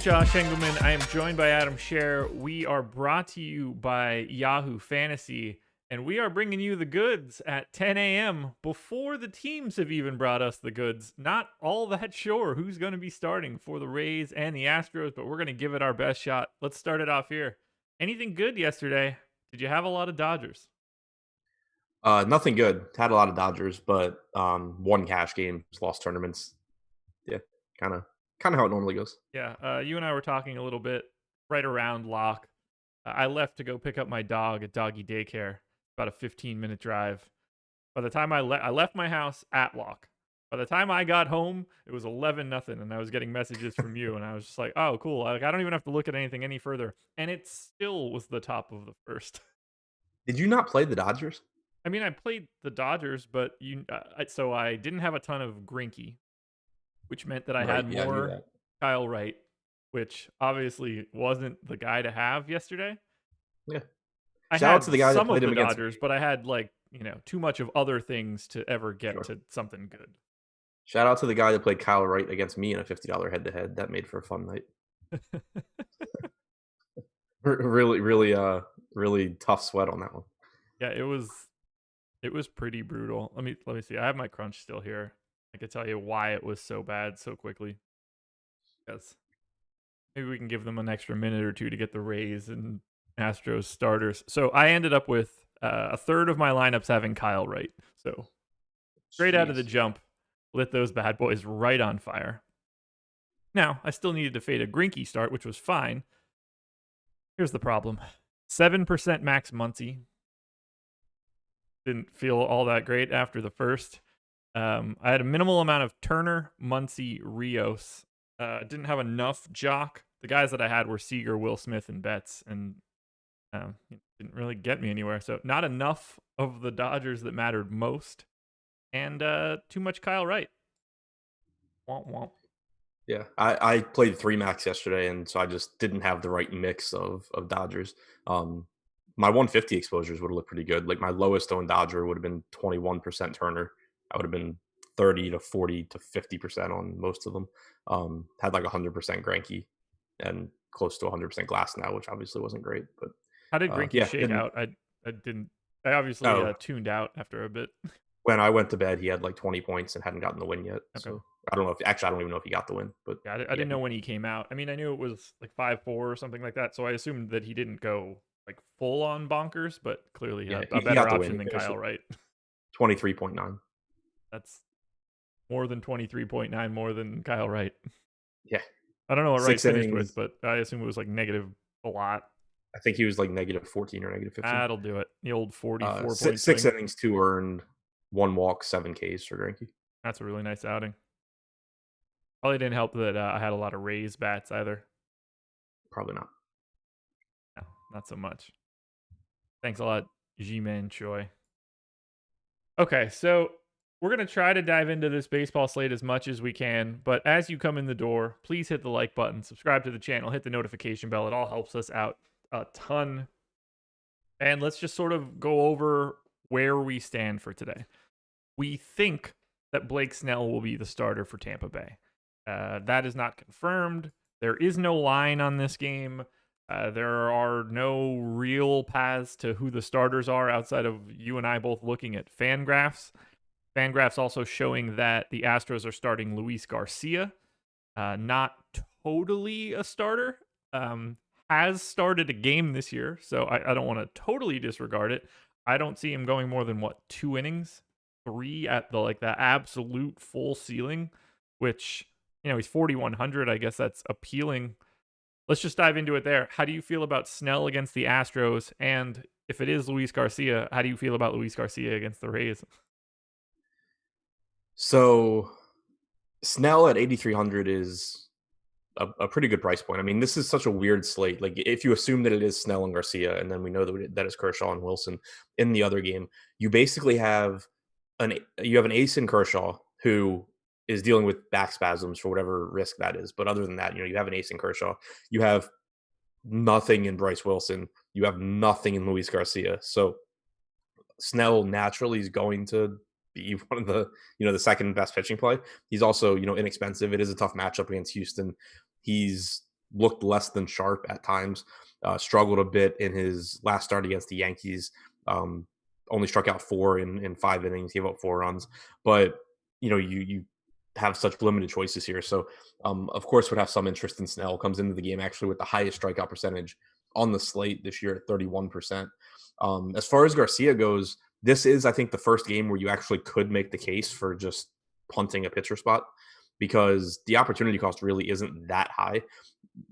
Josh Engleman. I am joined by Adam Scherer. We are brought to you by Yahoo Fantasy, and we are bringing you the goods at 10 a.m. before the teams have even brought us the goods. Not all that sure who's going to be starting for the Rays and the Astros, but we're going to give it our best shot. Let's start it off here. Anything good yesterday? Did you have a lot of Dodgers? Nothing good. Had a lot of Dodgers, but won cash games, lost tournaments. Yeah, kind of how it normally goes. Yeah, you and I were talking a little bit right around lock. I left to go pick up my dog at doggy daycare. About a 15-minute drive. By the time I left my house at lock. By the time I got home, it was 11-0, and I was getting messages from you, and I was just like, "Oh, cool! Like, I don't even have to look at anything any further." And it still was the top of the first. Did you not play the Dodgers? I mean, I played the Dodgers, but so I didn't have a ton of Greinke, which meant that I had more Kyle Wright, which obviously wasn't the guy to have yesterday. Yeah. Shout out to the guy that played him against Dodgers, but I had too much of other things to ever get to something good. Shout out to the guy that played Kyle Wright against me in a $50 head-to-head. That made for a fun night. really tough sweat on that one. Yeah, it was pretty brutal. Let me see. I have my crunch still here. I can tell you why it was so bad so quickly. Yes. Maybe we can give them an extra minute or two to get the Rays and Astros starters. So I ended up with a third of my lineups having Kyle Wright. So straight out of the jump, lit those bad boys right on fire. Now, I still needed to fade a Greinke start, which was fine. Here's the problem. 7% Max Muncy. Didn't feel all that great after the first. I had a minimal amount of Turner, Muncy, Rios. Didn't have enough Jock. The guys that I had were Seager, Will Smith, and Betts, and didn't really get me anywhere. So not enough of the Dodgers that mattered most, and too much Kyle Wright. Womp womp. Yeah, I played 3 max yesterday, and so I just didn't have the right mix of Dodgers. My 150 exposures would have looked pretty good. Like my lowest owned Dodger would have been 21% Turner. I would have been 30 to 40 to 50% on most of them. Had like 100% Greinke and close to 100% Glass now, which obviously wasn't great. But how did Greinke shake out? I didn't. I obviously tuned out after a bit. When I went to bed, he had like 20 points and hadn't gotten the win yet. Okay. So I don't know if I don't even know if he got the win. But yeah, I didn't know when he came out. I mean, I knew it was like 5-4 or something like that. So I assumed that he didn't go like full on bonkers, but clearly a better option than Kyle Wright. 23.9. That's more than 23.9 more than Kyle Wright. Yeah. I don't know what Wright finished with, but I assume it was like negative a lot. I think he was like negative 14 or negative 15. That'll do it. The old 44 points. 6 innings, 2 earned, 1 walk, 7 Ks for Greinke. That's a really nice outing. Probably didn't help that I had a lot of Rays bats either. Probably not. No, not so much. Thanks a lot, Ji-Man Choi. Okay, so we're going to try to dive into this baseball slate as much as we can, but as you come in the door, please hit the like button, subscribe to the channel, hit the notification bell. It all helps us out a ton. And let's just sort of go over where we stand for today. We think that Blake Snell will be the starter for Tampa Bay. That is not confirmed. There is no line on this game. There are no real paths to who the starters are outside of you and I both looking at Fangraphs. Fangraphs also showing that the Astros are starting Luis Garcia. Not totally a starter. Has started a game this year, so I don't want to totally disregard it. I don't see him going more than 2 innings, 3 at the absolute full ceiling, which he's 4,100. I guess that's appealing. Let's just dive into it there. How do you feel about Snell against the Astros? And if it is Luis Garcia, how do you feel about Luis Garcia against the Rays? So Snell at 8,300 is a pretty good price point. I mean, this is such a weird slate. Like if you assume that it is Snell and Garcia, and then we know that is Kershaw and Wilson in the other game, you basically have an ace in Kershaw who is dealing with back spasms for whatever risk that is. But other than that, you have an ace in Kershaw. You have nothing in Bryce Wilson. You have nothing in Luis Garcia. So Snell naturally is going to be one of the second best pitching play. He's also, inexpensive. It is a tough matchup against Houston. He's looked less than sharp at times. Struggled a bit in his last start against the Yankees. Only struck out 4 in 5 innings, gave up 4 runs. But you have such limited choices here. So of course would have some interest in Snell. Comes into the game actually with the highest strikeout percentage on the slate this year at 31%. As far as Garcia goes, this is, I think, the first game where you actually could make the case for just punting a pitcher spot because the opportunity cost really isn't that high.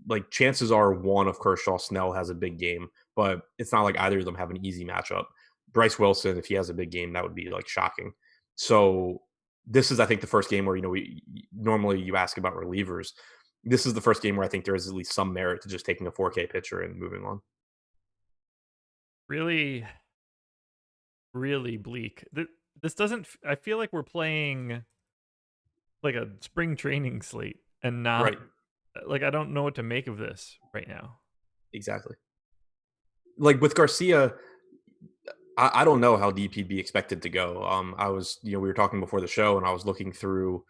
Like chances are one of Kershaw, Snell has a big game, but it's not like either of them have an easy matchup. Bryce Wilson, if he has a big game, that would be like shocking. So this is, I think, the first game where we normally you ask about relievers. This is the first game where I think there is at least some merit to just taking a 4K pitcher and moving on. Really, really bleak. This doesn't. I feel like we're playing like a spring training slate and not Right. like I don't know what to make of this right now. Exactly. Like with Garcia, I don't know how deep he'd be expected to go. I was, we were talking before the show, and I was looking through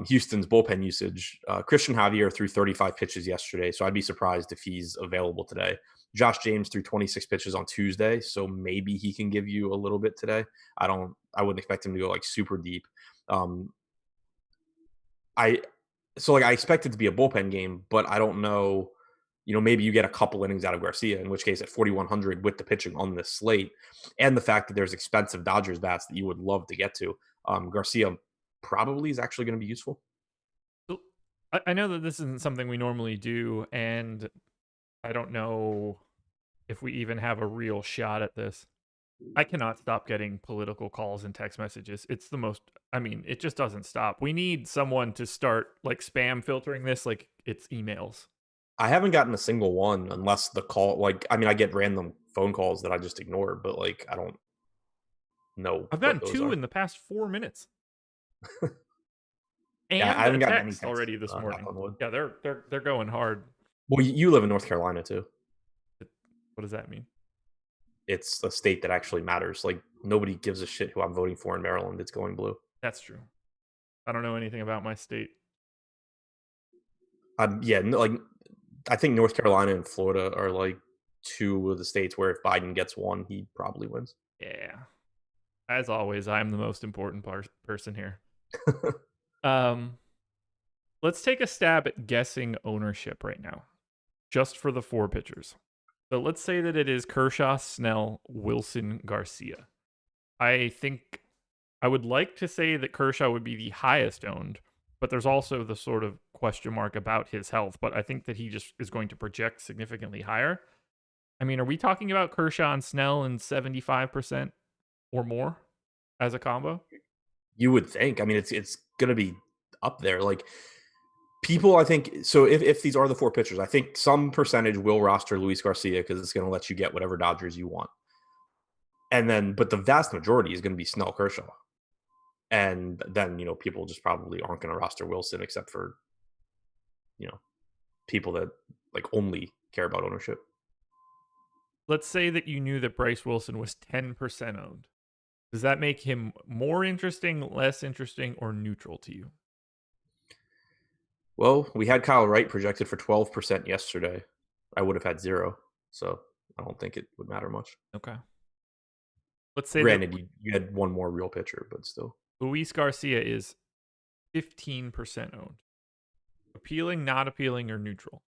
Houston's bullpen usage. Christian Javier threw 35 pitches yesterday, so I'd be surprised if he's available today. Josh James threw 26 pitches on Tuesday, so maybe he can give you a little bit today. I wouldn't expect him to go like super deep. I expect it to be a bullpen game, but I don't know. Maybe you get a couple innings out of Garcia, in which case at 4,100 with the pitching on this slate and the fact that there's expensive Dodgers bats that you would love to get to, Garcia probably is actually going to be useful. So I know that this isn't something we normally do, and I don't know if we even have a real shot at this. I cannot stop getting political calls and text messages. It's the most, it just doesn't stop. We need someone to start like spam filtering this like it's emails. I haven't gotten a single one unless the call, I get random phone calls that I just ignore, but I don't know I've what gotten those 2 are. in the past 4 minutes. Yeah, I And a haven't gotten any text texts. already this Knock morning. on wood. Yeah, they're going hard. Well, you live in North Carolina too. What does that mean? It's a state that actually matters. Like nobody gives a shit who I'm voting for in Maryland. It's going blue. That's true. I don't know anything about my state. Yeah, I think North Carolina and Florida are like 2 of the states where if Biden gets one, he probably wins. Yeah. As always, I'm the most important person here. Let's take a stab at guessing ownership right now, just for the 4 pitchers. So let's say that it is Kershaw, Snell, Wilson, Garcia. I think I would like to say that Kershaw would be the highest owned, but there's also the sort of question mark about his health. But I think that he just is going to project significantly higher. Are we talking about Kershaw and Snell in 75% or more as a combo? You would think. It's going to be up there. Like people, I think. So if these are the 4 pitchers, I think some percentage will roster Luis Garcia because it's going to let you get whatever Dodgers you want. And then, but the vast majority is going to be Snell, Kershaw. And then, people just probably aren't going to roster Wilson except for, people that only care about ownership. Let's say that you knew that Bryce Wilson was 10% owned. Does that make him more interesting, less interesting, or neutral to you? Well, we had Kyle Wright projected for 12% yesterday. I would have had 0. So I don't think it would matter much. Okay. Let's say Granted, that you had one more real pitcher, but still. Luis Garcia is 15% owned. Appealing, not appealing, or neutral?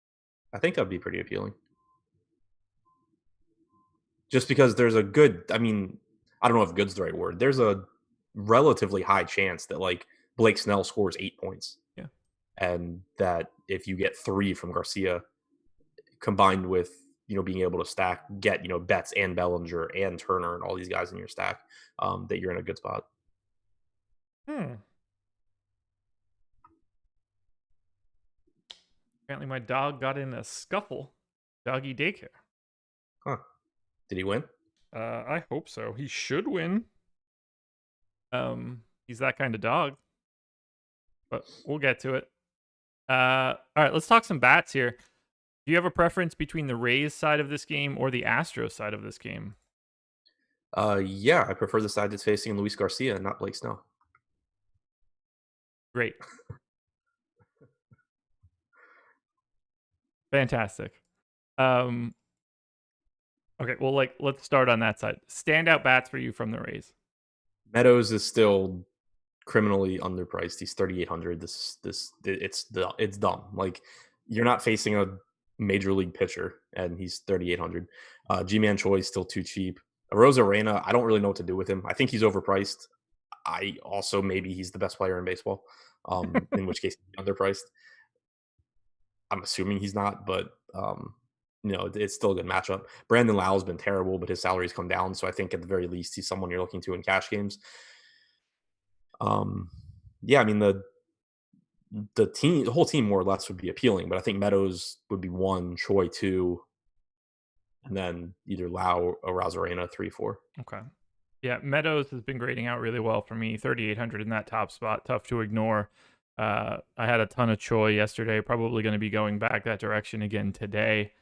I think that'd be pretty appealing. Just because there's a good, I don't know if good's the right word. There's a relatively high chance that Blake Snell scores 8 points. Yeah. And that if you get 3 from Garcia combined with, being able to get Betts and Bellinger and Turner and all these guys in your stack, that you're in a good spot. Apparently my dog got in a scuffle. Doggy daycare. Huh. Did he win? I hope so. He should win. He's that kind of dog. But we'll get to it. All right, let's talk some bats here. Do you have a preference between the Rays side of this game or the Astros side of this game? Yeah, I prefer the side that's facing Luis Garcia and not Blake Snell. Great. Fantastic. Okay, well, let's start on that side. Standout bats for you from the Rays. Meadows is still criminally underpriced. He's 3,800. It's dumb. Like, you're not facing a major league pitcher, and he's 3,800. G-Man Choi is still too cheap. Rosarena, I don't really know what to do with him. I think he's overpriced. Maybe he's the best player in baseball, in which case he's underpriced. I'm assuming he's not, but it's still a good matchup. Brandon Lau's been terrible, but his salary's come down, so I think at the very least he's someone you're looking to in cash games. Yeah, I mean the whole team more or less would be appealing, but I think Meadows would be 1, Choi 2, and then either Lau or Rosarena 3, 4. Okay. Yeah, Meadows has been grading out really well for me. 3,800 in that top spot, tough to ignore. I had a ton of Choi yesterday. Probably going to be going back that direction again today.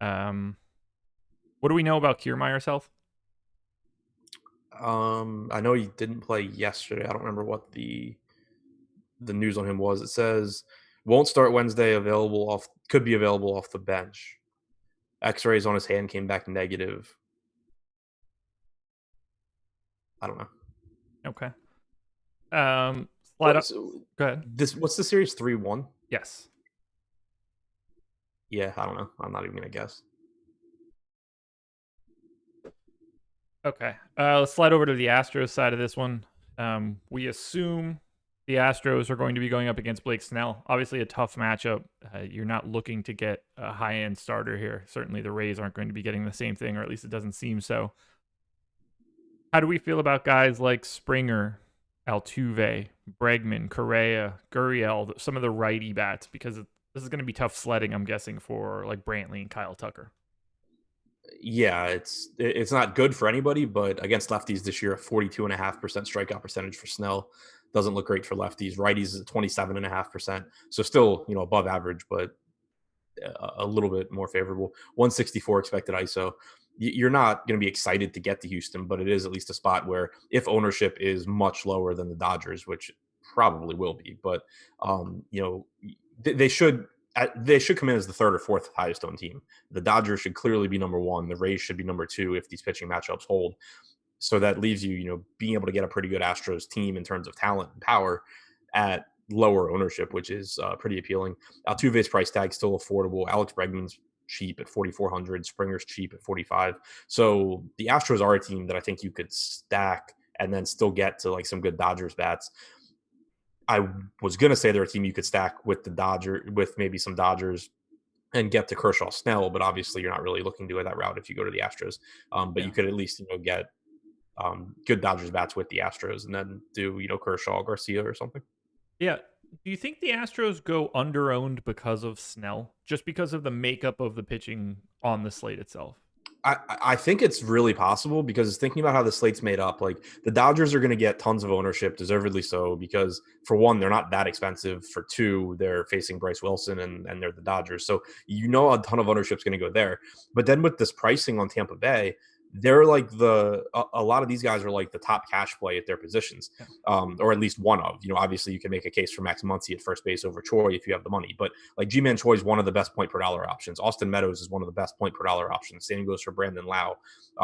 What do we know about Kiermaier's health? I know he didn't play yesterday. I don't remember what the news on him was. It says won't start Wednesday. Could be available off the bench. X-rays on his hand came back negative. I don't know. Okay. Slide up. Go ahead. What's the series? 3-1? Yes. Yeah, I don't know. I'm not even gonna guess. Okay. Let's slide over to the Astros side of this one. We assume the Astros are going to be going up against Blake Snell. Obviously a tough matchup. You're not looking to get a high-end starter here. Certainly the Rays aren't going to be getting the same thing, or at least it doesn't seem so. How do we feel about guys like Springer, Altuve, Bregman, Correa, Gurriel, some of the righty bats? Because this is going to be tough sledding, I'm guessing, for like Brantley and Kyle Tucker. Yeah, it's not good for anybody, but against lefties this year, a 42.5% strikeout percentage for Snell doesn't look great for lefties. Righties is 27.5%, so still above average, but a little bit more favorable. 164 expected ISO. You're not going to be excited to get to Houston, but it is at least a spot where if ownership is much lower than the Dodgers, which probably will be, but they should come in as the third or fourth highest owned team. The Dodgers should clearly be number 1. The Rays should be number 2 if these pitching matchups hold. So that leaves you, being able to get a pretty good Astros team in terms of talent and power at lower ownership, which is pretty appealing. Altuve's price tag still affordable. Alex Bregman's cheap at 4,400. Springer's cheap at 45. So the Astros are a team that I think you could stack and then still get to like some good Dodgers bats. I was going to say they're a team you could stack with maybe some Dodgers and get to Kershaw Snell, but obviously you're not really looking to go that route if you go to the Astros. But you could at least, get good Dodgers bats with the Astros and then do, Kershaw, Garcia or something. Yeah. Do you think the Astros go under-owned because of Snell? Just because of the makeup of the pitching on the slate itself? I think it's really possible because thinking about how the slate's made up, like the Dodgers are going to get tons of ownership, deservedly so, because for one, they're not that expensive. For two, they're facing Bryce Wilson and they're the Dodgers. So a ton of ownership is going to go there. But then with this pricing on Tampa Bay, they're like a lot of these guys are like the top cash play at their positions, or at least one of. Obviously you can make a case for Max Muncy at first base over Choi if you have the money, but like G-Man Choi is one of the best point per dollar options. Austin Meadows is one of the best point per dollar options. Same goes for Brandon Lau.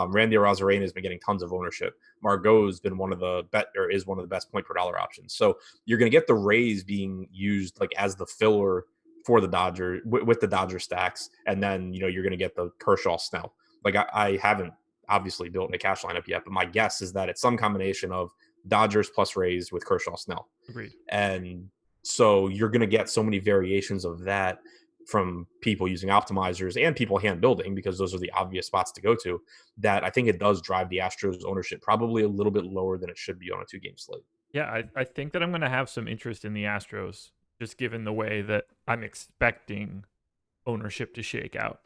Randy Arozarena has been getting tons of ownership. Margot's been is one of the best point per dollar options. So you're going to get the Rays being used like as the filler for the Dodgers with the Dodger stacks, and then you're going to get the Kershaw Snell. Like I haven't obviously built a cash lineup yet, but my guess is that it's some combination of Dodgers plus Rays with Kershaw Snell. Agreed. And so you're going to get so many variations of that from people using optimizers and people hand building, because those are the obvious spots to go to, that I think it does drive the Astros ownership probably a little bit lower than it should be on a 2-game slate. Yeah, I think that I'm going to have some interest in the Astros, just given the way that I'm expecting ownership to shake out,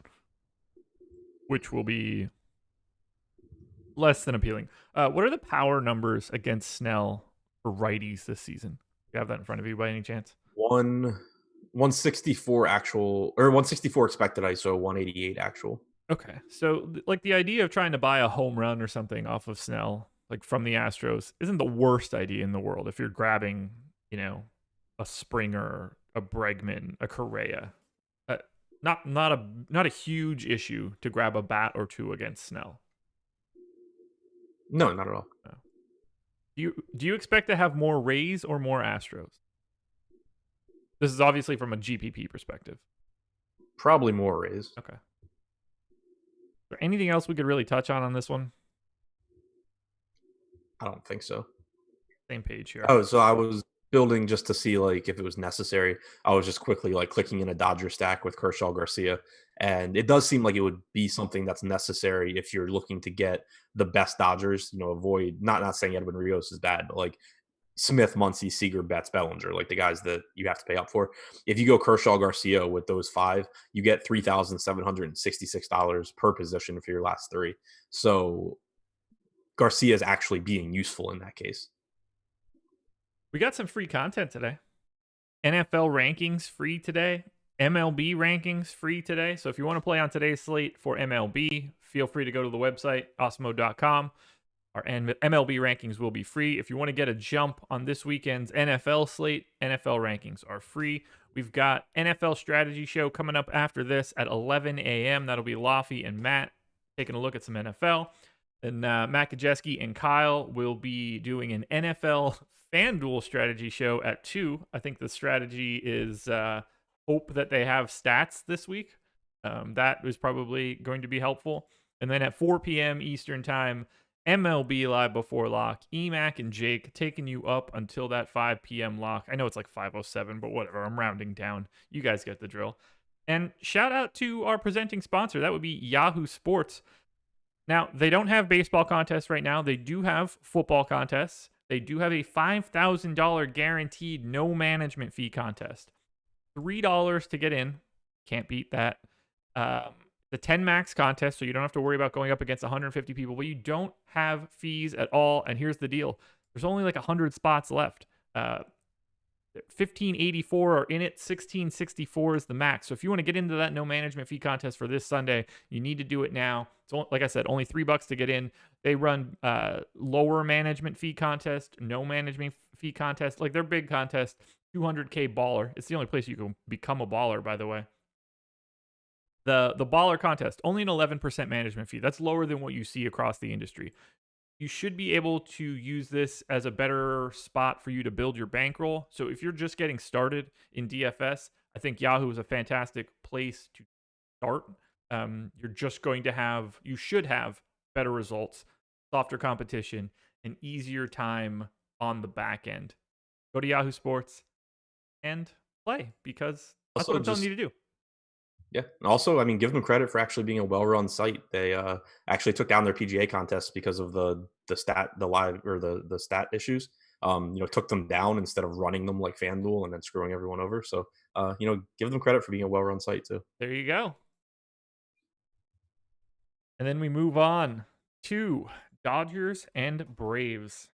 which will be less than appealing. What are the power numbers against Snell for righties this season? Do you have that in front of you by any chance? 164 actual, or 164 expected ISO, 188 actual. Okay, so like the idea of trying to buy a home run or something off of Snell, like from the Astros, isn't the worst idea in the world if you're grabbing, a Springer, a Bregman, a Correa. not a huge issue to grab a bat or two against Snell. No, not at all. No. Do you expect to have more Rays or more Astros? This is obviously from a GPP perspective. Probably more Rays. Okay. Is there anything else we could really touch on this one? I don't think so. Same page here. Oh, so I was building just to see like if it was necessary. I was just quickly like clicking in a Dodger stack with Kershaw Garcia, and it does seem like it would be something that's necessary if you're looking to get the best Dodgers. Avoid not saying Edwin Rios is bad, but like Smith, Muncy, Seager, Betts, Bellinger, like the guys that you have to pay up for. If you go Kershaw Garcia with those five, you get $3,766 per position for your last three. So Garcia is actually being useful in that case. We got some free content today. NFL rankings free today. MLB rankings free today. So if you want to play on today's slate for MLB, feel free to go to the website, awesemo.com. Our MLB rankings will be free. If you want to get a jump on this weekend's NFL slate, NFL rankings are free. We've got NFL strategy show coming up after this at 11 a.m. That'll be Laffy and Matt taking a look at some NFL. And Matt Kajeski and Kyle will be doing an NFL FanDuel strategy show at 2. I think the strategy is hope that they have stats this week. That is probably going to be helpful. And then at 4 p.m. Eastern time, MLB Live Before Lock. EMAC and Jake taking you up until that 5 p.m. lock. I know it's like 5:07, but whatever. I'm rounding down. You guys get the drill. And shout out to our presenting sponsor. That would be Yahoo Sports. Now, they don't have baseball contests right now. They do have football contests. They do have a $5,000 guaranteed no management fee contest. $3 to get in. Can't beat that. The 10 max contest, so you don't have to worry about going up against 150 people, but you don't have fees at all. And here's the deal. There's only like 100 spots left. 1584 are in it. 1664 is the max. So if you want to get into that no management fee contest for this Sunday, you need to do it now. So like I said, only $3 to get in. They run lower management fee contest, no management fee contest. Like their big contest, 200K baller. It's the only place you can become a baller, by the way. The baller contest, only an 11% management fee. That's lower than what you see across the industry. You should be able to use this as a better spot for you to build your bankroll. So if you're just getting started in DFS, I think Yahoo is a fantastic place to start. You're just going to you should have better results, softer competition, an easier time on the back end. Go to Yahoo Sports and play, because that's what I'm telling you to do. Yeah. And also, I mean, give them credit for actually being a well-run site. They actually took down their PGA contest because of the stat issues. Took them down instead of running them like FanDuel and then screwing everyone over. So, give them credit for being a well-run site too. There you go. And then we move on to Dodgers and Braves.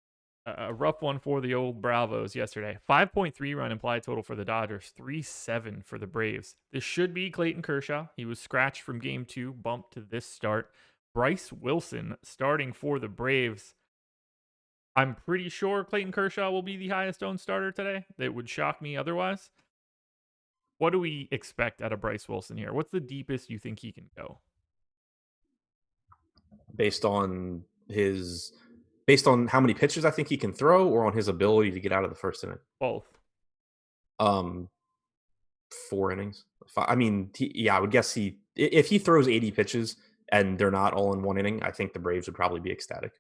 A rough one for the old Bravos yesterday. 5.3 run implied total for the Dodgers, 3.7 for the Braves. This should be Clayton Kershaw. He was scratched from game 2, bumped to this start. Bryce Wilson starting for the Braves. I'm pretty sure Clayton Kershaw will be the highest owned starter today. That would shock me otherwise. What do we expect out of Bryce Wilson here? What's the deepest you think he can go? Based on how many pitches I think he can throw, or on his ability to get out of the first inning? Both. 4 innings. I mean, I would guess if he throws 80 pitches and they're not all in 1 inning, I think the Braves would probably be ecstatic.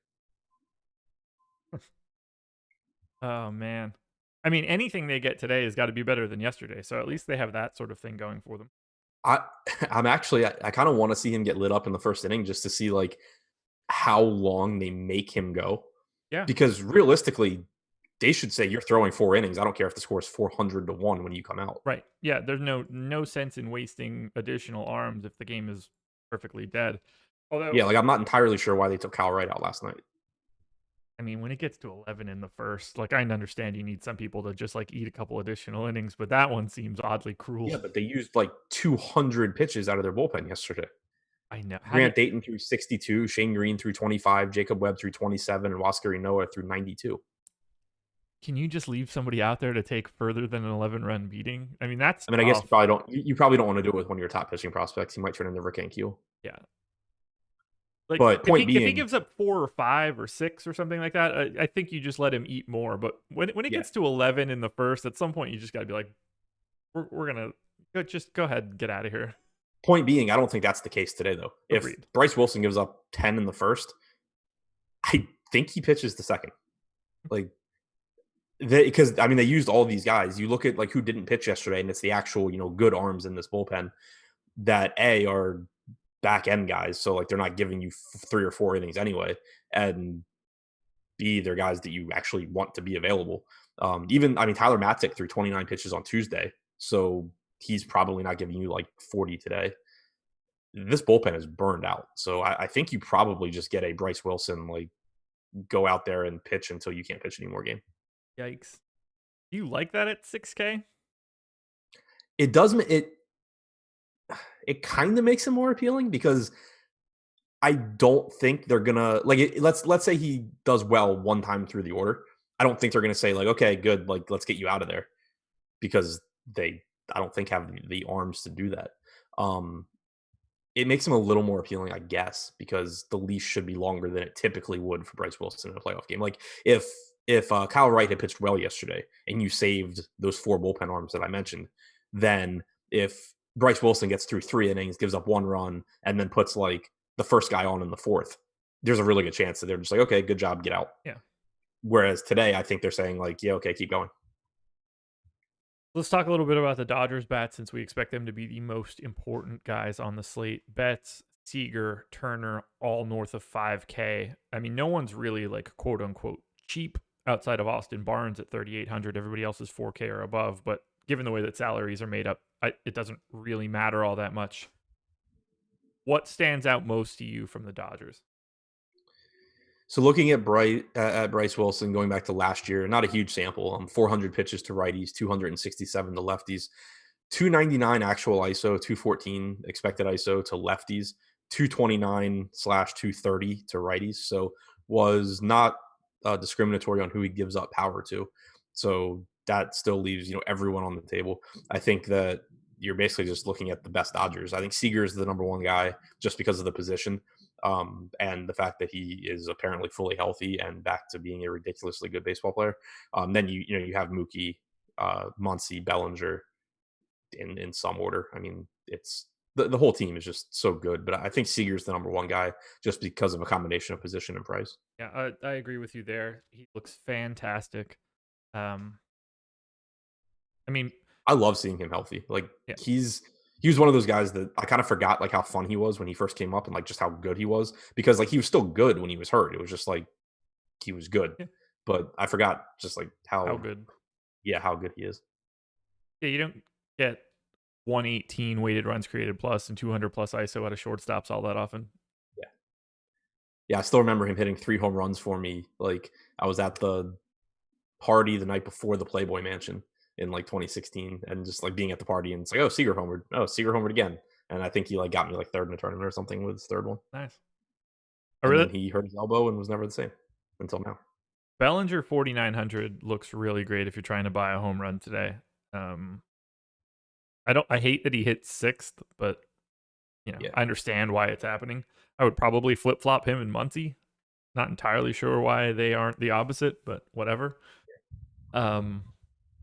Oh, man. I mean, anything they get today has got to be better than yesterday. So at least they have that sort of thing going for them. I kind of want to see him get lit up in the first inning just to see like how long they make him go. Yeah. Because realistically, they should say you're throwing 4 innings. I don't care if the score is 400-1 when you come out. Right. Yeah. There's no sense in wasting additional arms if the game is perfectly dead. Although, yeah, like I'm not entirely sure why they took Kyle Wright out last night. I mean, when it gets to 11 in the first, like I understand you need some people to just like eat a couple additional innings, but that one seems oddly cruel. Yeah, but they used like 200 pitches out of their bullpen yesterday. I know. Grant Dayton threw 62, Shane Green threw 25, Jacob Webb threw 27, and Huascar Ynoa threw 92. can you just leave somebody out there to take further than an 11-run beating? I mean, that's I mean, I guess tough. you probably don't want to do it with one of your top pitching prospects. He might turn into Rick Ankiel. Yeah. Like, But if point he being, gives up 4 or 5 or 6 or something like that, I think you just let him eat more. But when it yeah, gets to 11 in the first, at some point you just got to be like, we're gonna just go ahead and get out of here. point being, I don't think that's the case today though. If Agreed. Bryce Wilson gives up 10 in the first, I think he pitches the second. Like because I mean they used all these guys. You look at like who didn't pitch yesterday, and it's the actual good arms in this bullpen that are back end guys. So like they're not giving you 3 or 4 innings anyway, and B, they're guys that you actually want to be available. Even I mean Tyler Matzik threw 29 pitches on Tuesday, so he's probably not giving you like 40 today. This bullpen is burned out, so I think you probably just get a Bryce Wilson like go out there and pitch until you can't pitch any more game. Yikes. Do you like that at 6K? It does it kind of makes it more appealing because I don't think they're gonna let's say he does well one time through the order. I don't think they're gonna say like, okay, good, like let's get you out of there because I don't think have the arms to do that. It makes him a little more appealing, I guess, because the leash should be longer than it typically would for Bryce Wilson in a playoff game. Like if Kyle Wright had pitched well yesterday and you saved those 4 bullpen arms that I mentioned, then if Bryce Wilson gets through 3 innings, gives up 1 run, and then puts like the first guy on in the 4th, there's a really good chance that they're just like, okay, good job, get out. Yeah. Whereas today, I think they're saying like, yeah, okay, keep going. Let's talk a little bit about the Dodgers bats since we expect them to be the most important guys on the slate. Betts, Seager, Turner, all north of 5K. I mean, no one's really like quote unquote cheap outside of Austin Barnes at 3,800. Everybody else is 4K or above. But given the way that salaries are made up, it doesn't really matter all that much. What stands out most to you from the Dodgers? So looking at Bryce Wilson, going back to last year, not a huge sample. 400 pitches to righties, 267 to lefties, 299 actual ISO, 214 expected ISO to lefties, 229/230 to righties. So was not discriminatory on who he gives up power to. So that still leaves everyone on the table. I think that you're basically just looking at the best Dodgers. I think Seager is the number 1 guy just because of the position. And the fact that he is apparently fully healthy and back to being a ridiculously good baseball player. Then you have Mookie, Muncy, Bellinger in some order. I mean, it's the whole team is just so good, but I think Seager's the number 1 guy just because of a combination of position and price. Yeah, I agree with you there. He looks fantastic. I mean, I love seeing him healthy. Like yeah. he was one of those guys that I kind of forgot like how fun he was when he first came up and like just how good he was because like he was still good when he was hurt. It was just like he was good. Yeah. But I forgot just like How good. Yeah, how good he is. Yeah, you don't get 118 weighted runs created plus and 200 plus ISO out of shortstops all that often. Yeah. Yeah, I still remember him hitting 3 home runs for me. Like I was at the party the night before the Playboy Mansion in like 2016 and just like being at the party and it's like, oh, Seager homered. Oh, Seager homered again. And I think he like got me like 3rd in a tournament or something with his 3rd one. Nice. And then he hurt his elbow and was never the same until now. Bellinger 4,900 looks really great if you're trying to buy a home run today. I hate that he hit 6th, but I understand why it's happening. I would probably flip flop him and Muncy. Not entirely sure why they aren't the opposite, but whatever.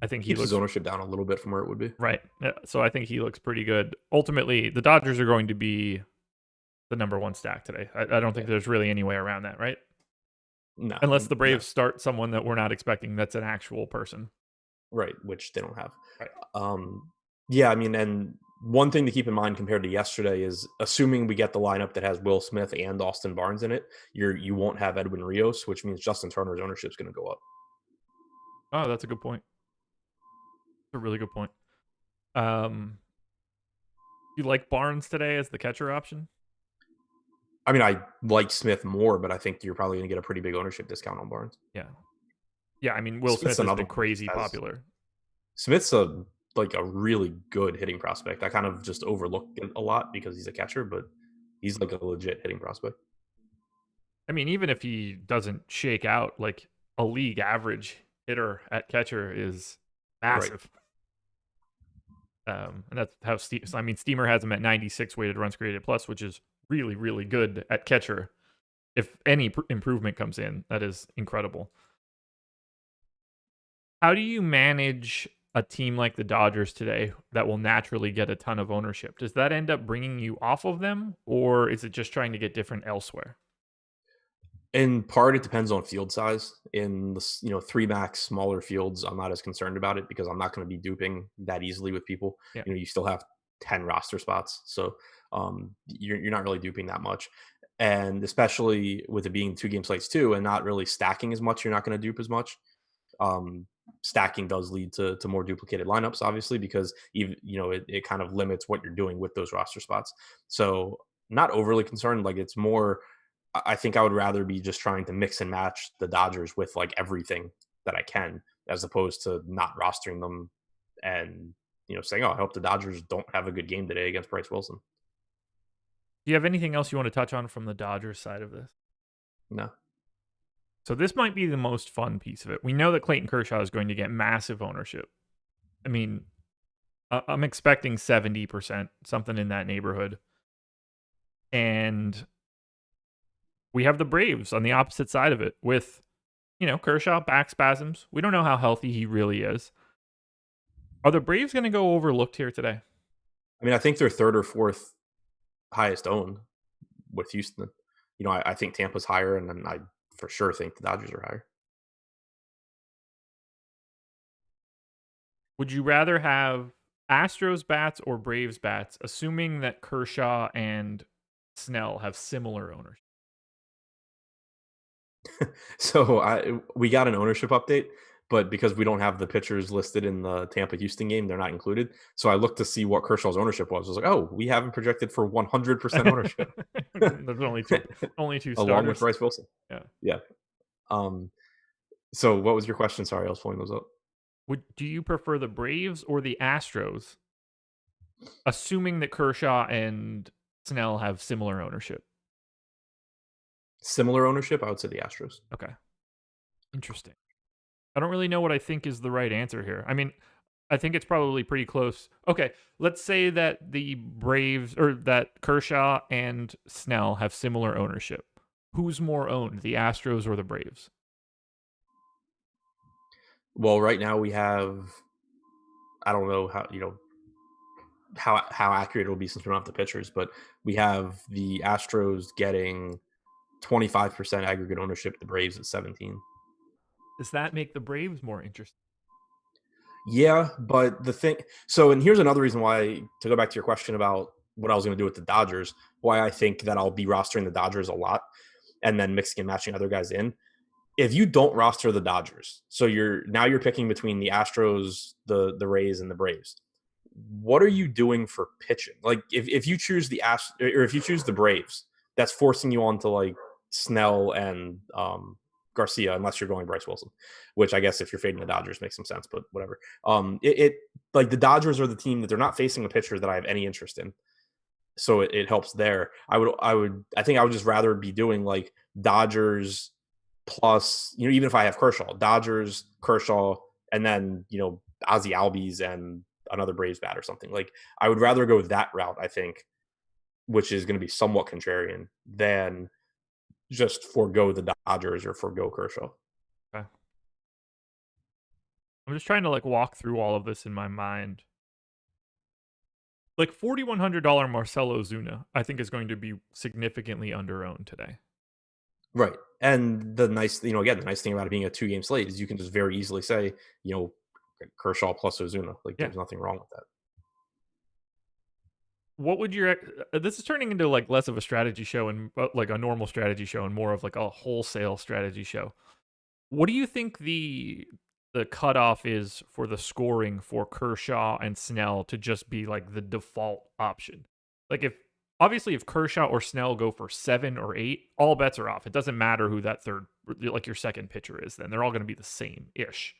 I think he keeps his ownership down a little bit from where it would be. Right. Yeah, so I think he looks pretty good. Ultimately, the Dodgers are going to be the number 1 stack today. I don't think there's really any way around that, right? No. Unless the Braves start someone that we're not expecting that's an actual person. Right, which they don't have. Right. Yeah, I mean, and one thing to keep in mind compared to yesterday is assuming we get the lineup that has Will Smith and Austin Barnes in it, you won't have Edwin Rios, which means Justin Turner's ownership is going to go up. Oh, that's a good point. That's a really good point. You like Barnes today as the catcher option? I mean, I like Smith more, but I think you're probably going to get a pretty big ownership discount on Barnes. Yeah. Yeah, I mean, Will Smith has been crazy popular. Smith's a really good hitting prospect. I kind of just overlook it a lot because he's a catcher, but he's like a legit hitting prospect. I mean, even if he doesn't shake out like a league average, hitter at catcher is Right. massive. And that's how Steamer has him at 96 weighted runs created plus, which is really, really good at catcher. If any improvement comes in, that is incredible. How do you manage a team like the Dodgers today that will naturally get a ton of ownership? Does that end up bringing you off of them, or is it just trying to get different elsewhere? In part, it depends on field size. In the 3 max smaller fields, I'm not as concerned about it because I'm not going to be duping that easily with people. Yeah. You still have 10 roster spots, so you're not really duping that much. And especially with it being 2 game slates too, and not really stacking as much, you're not going to dupe as much. Um, Stacking does lead to more duplicated lineups, obviously, because even it kind of limits what you're doing with those roster spots. So not overly concerned. Like it's more I think I would rather be just trying to mix and match the Dodgers with like everything that I can, as opposed to not rostering them and saying, "Oh, I hope the Dodgers don't have a good game today against Bryce Wilson." Do you have anything else you want to touch on from the Dodgers side of this? No, So this might be the most fun piece of it. We know that Clayton Kershaw is going to get massive ownership. I mean, I'm expecting 70%, something in that neighborhood. And we have the Braves on the opposite side of it with, Kershaw back spasms. We don't know how healthy he really is. Are the Braves going to go overlooked here today? I mean I think they're third or fourth highest owned with Houston. I think Tampa's higher, and then I for sure think the Dodgers are higher. Would you rather have Astros bats or Braves bats, assuming that Kershaw and Snell have similar ownership? So we got an ownership update, but because we don't have the pitchers listed in the Tampa Houston game, they're not included. So I looked to see what Kershaw's ownership was. I was like, oh, we haven't projected for 100% ownership, There's only two along with starters. Bryce Wilson. Yeah. Yeah. Um. So what was your question? Sorry, I was pulling those up. Do you prefer the Braves or the Astros, assuming that Kershaw and Snell have similar ownership? Similar ownership, I would say the Astros. Okay. Interesting. I don't really know what I think is the right answer here. I mean, I think it's probably pretty close. Okay, let's say that the Braves or that Kershaw and Snell have similar ownership. Who's more owned, the Astros or the Braves? Well, right now we have. I don't know how accurate it will be since we don't have the pitchers, but we have the Astros getting 25% aggregate ownership. The Braves at 17. Does that make the Braves more interesting? Yeah, but and here's another reason why, to go back to your question about what I was going to do with the Dodgers, why I think that I'll be rostering the Dodgers a lot and then mixing and matching other guys in. If you don't roster the Dodgers, so you're picking between the Astros, the Rays, and the Braves. What are you doing for pitching? Like if you choose if you choose the Braves, that's forcing you onto like Snell and Garcia, unless you're going Bryce Wilson, which I guess if you're fading the Dodgers makes some sense, but whatever. It like the Dodgers are the team that they're not facing a pitcher that I have any interest in, so it helps there. I think I would just rather be doing like Dodgers plus, even if I have Kershaw, Dodgers, Kershaw, and then Ozzy Albies and another Braves bat or something. Like I would rather go that route, I think, which is going to be somewhat contrarian, than just forego the Dodgers or forego Kershaw. Okay. I'm just trying to walk through all of this in my mind. Like $4,100 Marcell Ozuna, I think is going to be significantly underowned today. Right. And the nice thing about it being a 2-game slate is you can just very easily say, Kershaw plus Ozuna. Like there's nothing wrong with that. What would your this is turning into less of a strategy show and like a normal strategy show and more of like a wholesale strategy show. What do you think the cutoff is for the scoring for Kershaw and Snell to just be like the default option? Like if Kershaw or Snell go for 7 or 8, all bets are off. It doesn't matter who that third, like your second pitcher is. Then they're all going to be the same ish.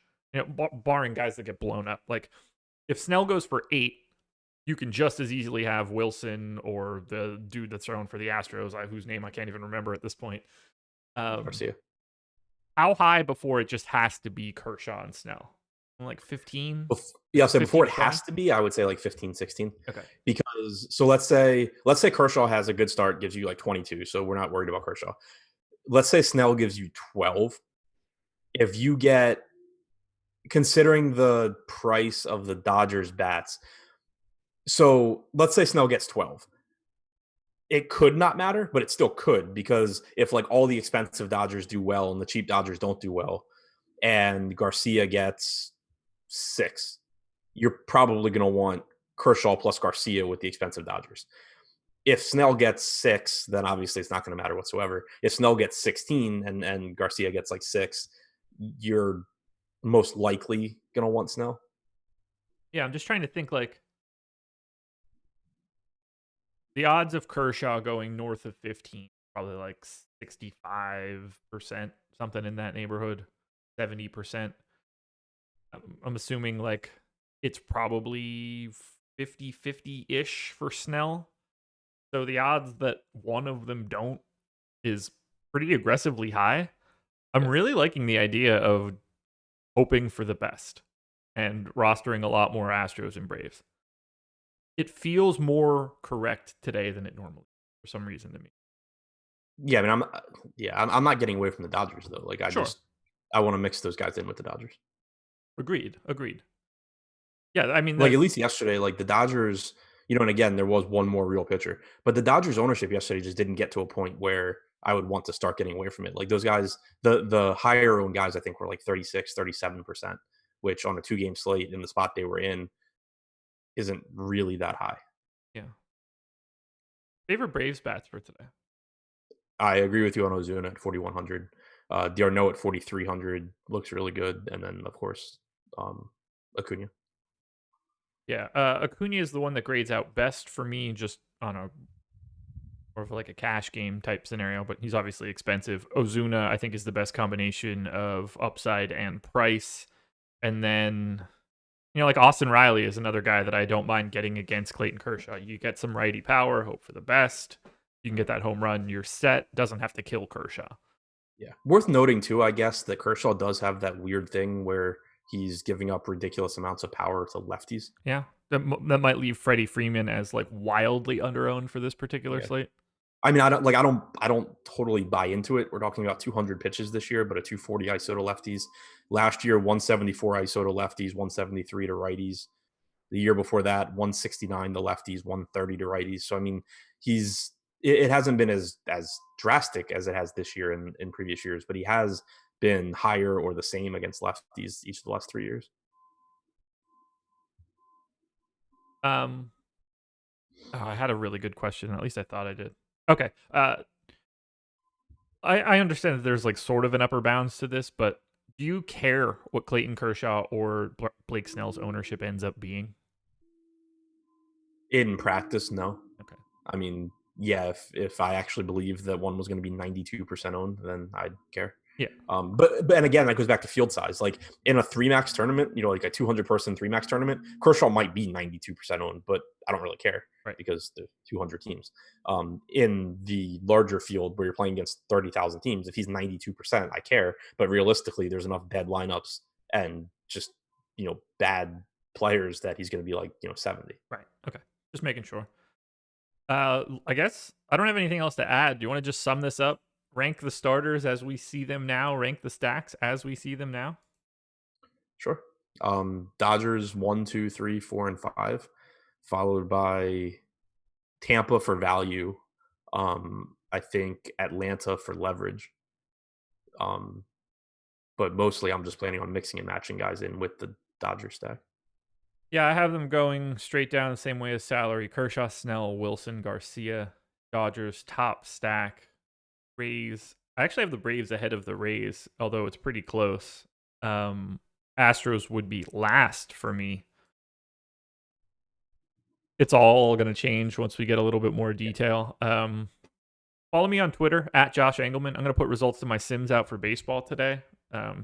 Barring guys that get blown up. Like if Snell goes for 8, you can just as easily have Wilson or the dude that's thrown for the Astros, whose name I can't even remember at this point. Garcia. how high before it just has to be Kershaw and Snell? Like 15? Yeah, so before 15, it 20? has to be, I would say like 15, 16. Okay. Because so let's say Kershaw has a good start, gives you like 22, so we're not worried about Kershaw. Let's say Snell gives you 12. If you get, considering the price of the Dodgers bats, so let's say Snell gets 12. It could not matter, but it still could, because if like all the expensive Dodgers do well and the cheap Dodgers don't do well, and Garcia gets 6, you're probably going to want Kershaw plus Garcia with the expensive Dodgers. If Snell gets 6, then obviously it's not going to matter whatsoever. If Snell gets 16 and Garcia gets like 6, you're most likely going to want Snell. Yeah, I'm just trying to think, like, the odds of Kershaw going north of 15, probably like 65%, something in that neighborhood, 70%. I'm assuming like it's probably 50-50-ish for Snell. So the odds that one of them don't is pretty aggressively high. I'm really liking the idea of hoping for the best and rostering a lot more Astros and Braves. It feels more correct today than it normally for some reason to me. Yeah, I mean, I'm not getting away from the Dodgers though. Like Sure. I want to mix those guys in with the Dodgers. Agreed. Yeah, I mean, Like at least yesterday, like the Dodgers, and again, there was one more real pitcher, but the Dodgers ownership yesterday just didn't get to a point where I would want to start getting away from it. Like those guys, the higher owned guys, I think were like 36, 37%, which on a 2-game slate in the spot they were in isn't really that high. yeah. Favorite Braves bats for today? I agree with you on Ozuna at 4,100. D'Arnaud at 4,300 looks really good. And then, of course, Acuna. Yeah, Acuna is the one that grades out best for me, just on a more of like a cash game type scenario, but he's obviously expensive. Ozuna, I think, is the best combination of upside and price. And then, like Austin Riley is another guy that I don't mind getting against Clayton Kershaw. You get some righty power, hope for the best. You can get that home run, you're set. Doesn't have to kill Kershaw. Yeah. Worth noting, too, I guess, that Kershaw does have that weird thing where he's giving up ridiculous amounts of power to lefties. Yeah, that might leave Freddie Freeman as like wildly underowned for this particular slate. I mean, I don't totally buy into it. We're talking about 200 pitches this year, but a 240 ISO to lefties. Last year, 174 ISO to lefties, 173 to righties. The year before that, 169 to lefties, 130 to righties. So I mean, it hasn't been as drastic as it has this year in previous years, but he has been higher or the same against lefties each of the last 3 years. I had a really good question. At least I thought I did. Okay. I understand that there's like sort of an upper bounds to this, but do you care what Clayton Kershaw or Blake Snell's ownership ends up being? In practice, no. Okay. I mean, yeah, if I actually believe that one was going to be 92% owned, then I'd care. Yeah. But and again, that goes back to field size. Like in a 3-max tournament, like a 200-person 3-max tournament, Kershaw might be 92% owned, but I don't really care, right? Because the 200 teams. In the larger field where you're playing against 30,000 teams, if he's 92%, I care. But realistically, there's enough dead lineups and just bad players that he's going to be like 70. Right. Okay. Just making sure. I guess I don't have anything else to add. Do you want to just sum this up? Rank the starters as we see them now. Rank the stacks as we see them now. Sure. Dodgers 1, 2, 3, 4, and 5, followed by Tampa for value. I think Atlanta for leverage. But mostly I'm just planning on mixing and matching guys in with the Dodgers stack. Yeah, I have them going straight down the same way as salary. Kershaw, Snell, Wilson, Garcia, Dodgers, top stack. Rays. I actually have the Braves ahead of the Rays, although it's pretty close. Astros would be last for me. It's all going to change once we get a little bit more detail. Follow me on Twitter at Josh Engleman. I'm going to put results to my Sims out for baseball today.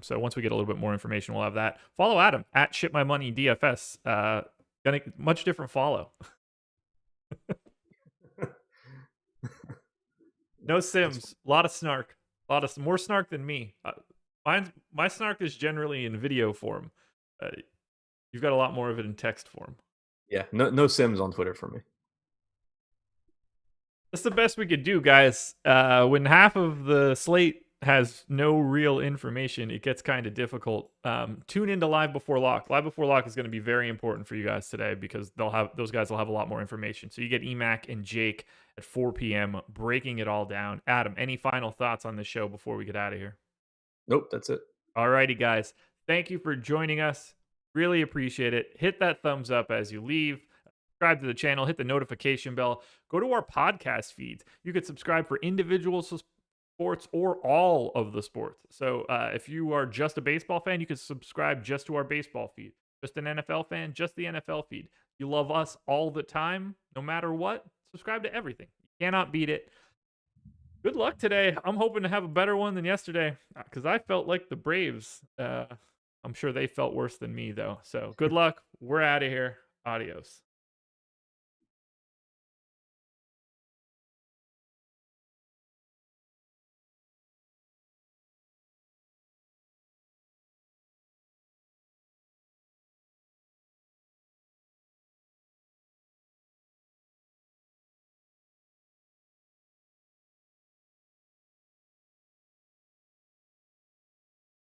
So once we get a little bit more information, we'll have that. Follow Adam at Ship My Money DFS. Gonna much different follow. No Sims. A lot of snark. More snark than me. My snark is generally in video form. You've got a lot more of it in text form. Yeah, no Sims on Twitter for me. That's the best we could do, guys. When half of the slate has no real information, it gets kind of difficult. Tune into Live Before Lock. Live Before Lock is going to be very important for you guys today because those guys will have a lot more information. So you get Emac and Jake at 4 p.m. breaking it all down. Adam, any final thoughts on this show before we get out of here? Nope, that's it. Alrighty, guys. Thank you for joining us. Really appreciate it. Hit that thumbs up as you leave. Subscribe to the channel. Hit the notification bell. Go to our podcast feeds. You could subscribe for individual sports or all of the sports. So if you are just a baseball fan, you can subscribe just to our baseball feed. Just an NFL fan, just the NFL feed. You love us all the time, no matter what. Subscribe to everything. You cannot beat it. Good luck today. I'm hoping to have a better one than yesterday because I felt like the Braves. I'm sure they felt worse than me, though. So good luck. We're out of here. Adios.